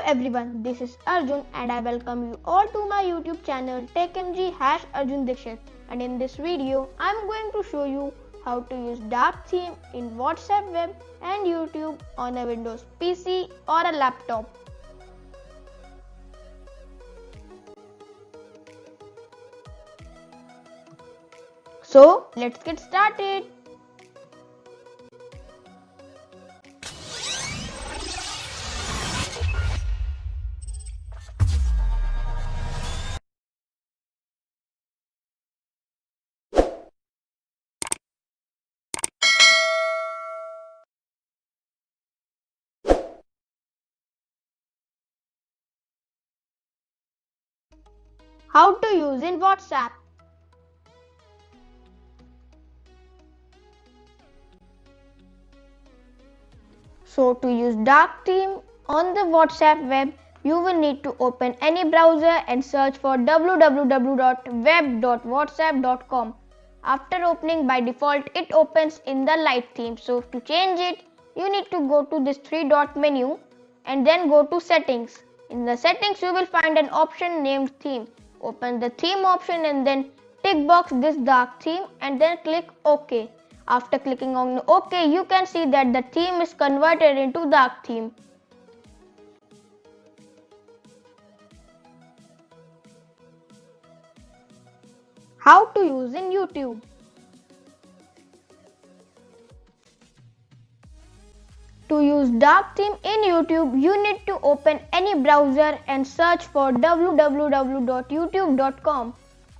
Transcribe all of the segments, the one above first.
everyone, this is Arjun and I welcome you all to my YouTube channel TechMG #Arjun Dikshit, and in this video I am going to show you how to use dark theme in WhatsApp web and YouTube on a Windows PC or a laptop. So let's get started. How to use in WhatsApp. So to use dark theme on the WhatsApp web, you will need to open any browser and search for www.web.whatsapp.com. After opening, by default it opens in the light theme. So to change it, you need to go to this three dot menu and then go to settings. In the settings, you will find an option named theme. Open the theme option and then tick box this dark theme and then click OK. After clicking on OK, you can see that the theme is converted into dark theme. How to use in YouTube. To use dark theme in YouTube, you need to open any browser and search for www.youtube.com.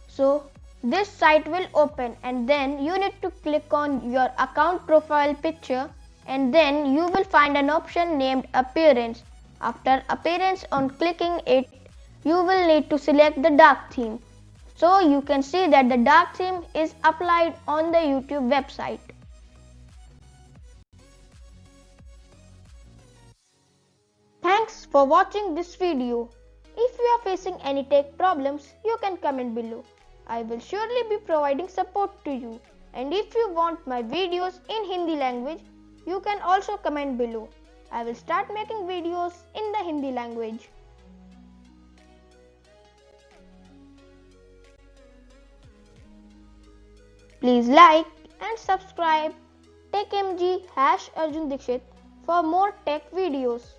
So this site will open and then you need to click on your account profile picture and then you will find an option named appearance. After appearance, on clicking it, you will need to select the dark theme. So you can see that the dark theme is applied on the YouTube website. Thanks for watching this video. If you are facing any tech problems, you can comment below. I will surely be providing support to you. And if you want my videos in Hindi language, you can also comment below. I will start making videos in the Hindi language. Please like and subscribe TechMG #Arjun Dikshit for more tech videos.